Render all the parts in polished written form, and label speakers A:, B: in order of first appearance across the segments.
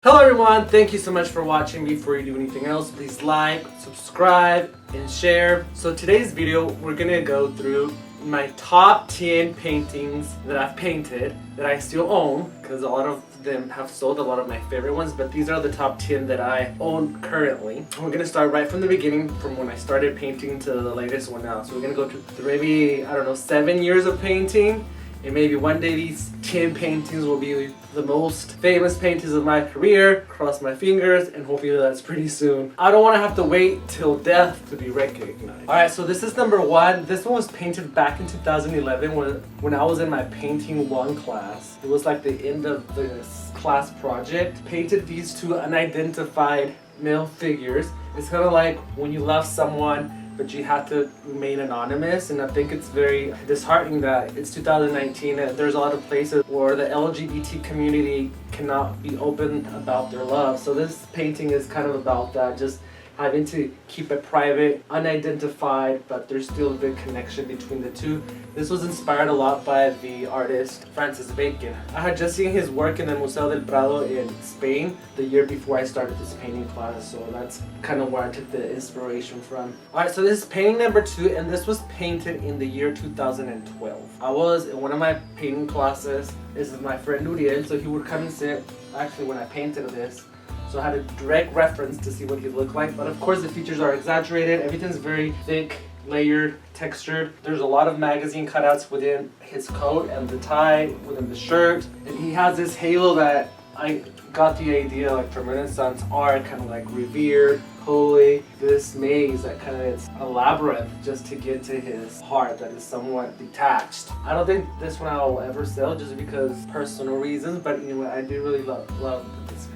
A: Hello everyone, thank you so much for watching. Before you do anything else, please like, subscribe, and share. So today's video, we're gonna go through my top 10 paintings that I've painted that I still own, because a lot of them have sold, a lot of my favorite ones, but these are the top 10 that I own currently. We're gonna start right from the beginning, from when I started painting to the latest one now. So we're gonna go through maybe, 7 years of painting. And maybe one day these 10 paintings will be the most famous paintings of my career. Cross my fingers, and hopefully that's pretty soon. I don't want to have to wait till death to be recognized. Alright, so this is number 1. This one was painted back in 2011 when I was in my painting 1 class. It was like the end of this class project. Painted these two unidentified male figures. It's kind of like when you love someone but you have to remain anonymous, and I think it's very disheartening that it's 2019 and there's a lot of places where the LGBT community cannot be open about their love. So this painting is kind of about that, just having to keep it private, unidentified, but there's still a big connection between the two. This was inspired a lot by the artist Francis Bacon. I had just seen his work in the Museo del Prado in Spain the year before I started this painting class, so that's kind of where I took the inspiration from. Alright, so this is painting number 2, and this was painted in the year 2012. I was in one of my painting classes. This is my friend Uriel, so he would come and sit actually when I painted this. So I had a direct reference to see what he looked like. But of course the features are exaggerated. Everything's very thick, layered, textured. There's a lot of magazine cutouts within his coat and the tie, within the shirt. And he has this halo that I got the idea like from Renaissance art, kind of like revered, holy. This maze that kind of is a labyrinth just to get to his heart that is somewhat detached. I don't think this one I will ever sell just because personal reasons, but you know, I do really love this painting.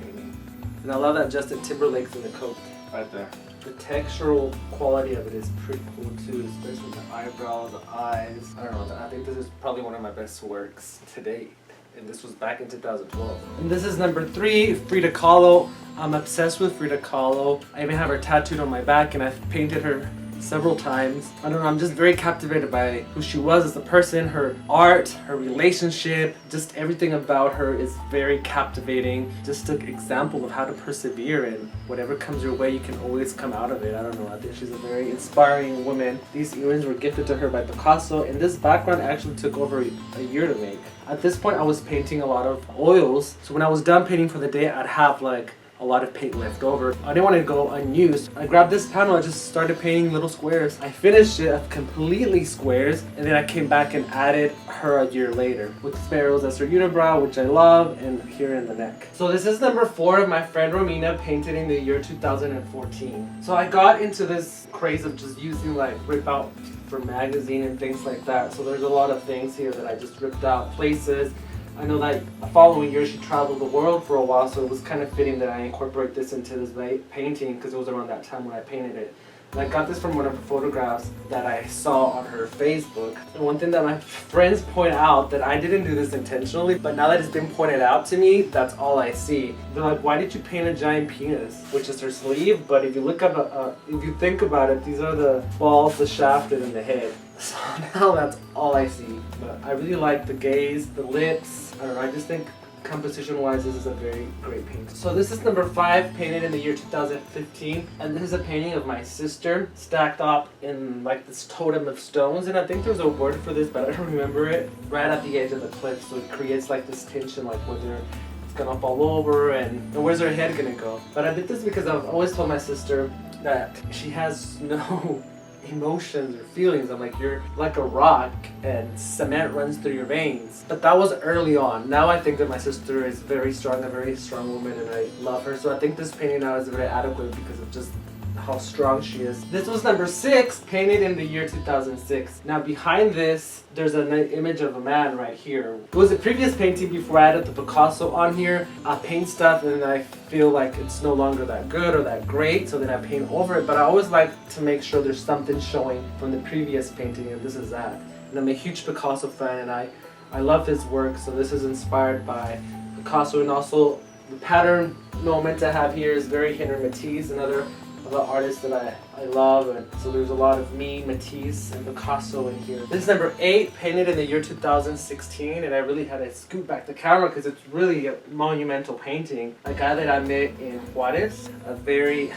A: And I love that Justin Timberlake's in the coat right there. The textural quality of it is pretty cool too, especially the eyebrows, the eyes. I don't know, I think this is probably one of my best works to date. And this was back in 2012. And this is number 3, Frida Kahlo. I'm obsessed with Frida Kahlo. I even have her tattooed on my back, and I've painted her several times. I don't know, I'm just very captivated by who she was as a person, her art, her relationship, just everything about her is very captivating. Just an example of how to persevere, and whatever comes your way, you can always come out of it. I don't know, I think she's a very inspiring woman. These earrings were gifted to her by Picasso, and this background actually took over a year to make. At this point, I was painting a lot of oils, so when I was done painting for the day, I'd have like a lot of paint left over. I didn't want to go unused. I grabbed this panel, I just started painting little squares. I finished it completely squares, and then I came back and added her a year later with sparrows as her unibrow, which I love, and here in the neck. So this is number 4 of my friend Romina, painted in the year 2014. So I got into this craze of just using like rip out for magazine and things like that. So there's a lot of things here that I just ripped out, places. I know that the following year she traveled the world for a while, so it was kind of fitting that I incorporate this into this painting because it was around that time when I painted it. And I got this from one of the photographs that I saw on her Facebook. And one thing that my friends point out, that I didn't do this intentionally, but now that it's been pointed out to me, that's all I see. They're like, why did you paint a giant penis? Which is her sleeve, but if you look up, if you think about it, these are the balls, the shaft, and the head. So now that's all I see. But I really like the gaze, the lips. I don't know, I just think composition-wise, this is a very great painting. So this is number 5, painted in the year 2015, and this is a painting of my sister stacked up in like this totem of stones, and I think there's a word for this, but I don't remember it. Right at the edge of the cliff, so it creates like this tension, like whether it's gonna fall over and where's her head gonna go. But I did this because I've always told my sister that she has no emotions or feelings. I'm like, you're like a rock and cement runs through your veins. But that was early on. Now I think that my sister is very strong, a very strong woman, and I love her. So I think this painting now is very adequate because of just how strong she is. This was number 6, painted in the year 2006. Now behind this, there's an image of a man right here. It was a previous painting before I added the Picasso on here. I paint stuff and I feel like it's no longer that good or that great, so then I paint over it. But I always like to make sure there's something showing from the previous painting, and this is that. And I'm a huge Picasso fan, and I love his work, so this is inspired by Picasso. And also the pattern moment I have here is very Matisse, another of the artists that I love, and so there's a lot of me, Matisse, and Picasso in here. This is number 8, painted in the year 2016, and I really had to scoot back the camera because it's really a monumental painting. A guy that I met in Juarez, a very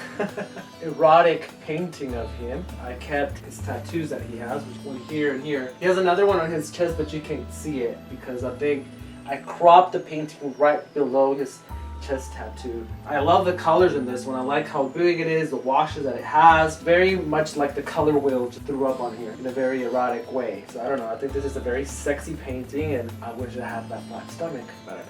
A: erotic painting of him. I kept his tattoos that he has, which one here and here. He has another one on his chest, but you can't see it because I think I cropped the painting right below his chest tattoo. I love the colors in this one. I like how big it is, the washes that it has. Very much like the color wheel just threw up on here in a very erotic way. So I don't know, I think this is a very sexy painting, and I wish I had that flat stomach, but I don't.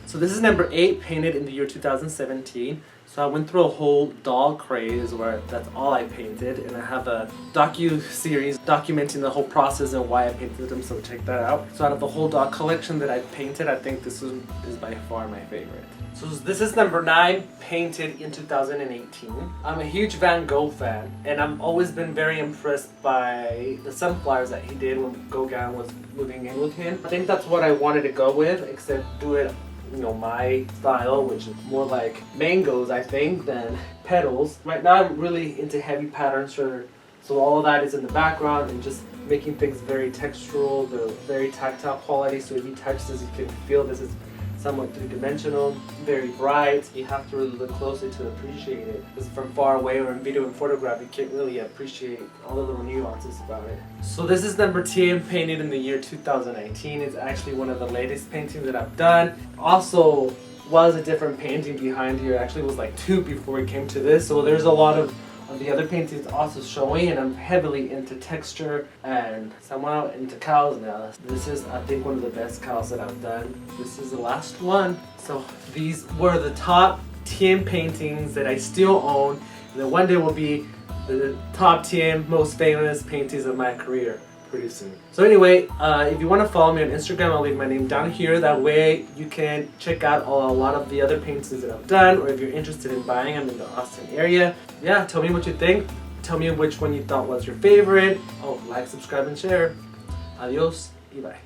A: So this is number 8, painted in the year 2017. So I went through a whole doll craze where that's all I painted, and I have a docu-series documenting the whole process and why I painted them, so check that out. So out of the whole doll collection that I painted, I think this is by far my favorite. So this is number 9, painted in 2018. I'm a huge Van Gogh fan, and I've always been very impressed by the sunflowers that he did when Gauguin was moving in with him. I think that's what I wanted to go with, except do it, you know, my style, which is more like mangoes, I think, than petals. Right now I'm really into heavy patterns, so all of that is in the background and just making things very textural, the very tactile quality, so if you touch this you can feel this is somewhat three-dimensional, very bright. You have to really look closely to appreciate it, because from far away or in video and photograph you can't really appreciate all the little nuances about it. So this is number 10, painted in the year 2019. It's actually one of the latest paintings that I've done. Also was a different painting behind here. Actually it was like 2 before we came to this, so there's a lot of the other paintings also showing, and I'm heavily into texture and somewhat into cows now. This is, I think, one of the best cows that I've done. This is the last one. So these were the top 10 paintings that I still own, and then one day will be the top 10 most famous paintings of my career pretty soon. So anyway, if you want to follow me on Instagram, I'll leave my name down here. That way you can check out a lot of the other paintings that I've done, or if you're interested in buying them in the Austin area. Yeah, tell me what you think. Tell me which one you thought was your favorite. Oh, like, subscribe, and share. Adios y bye.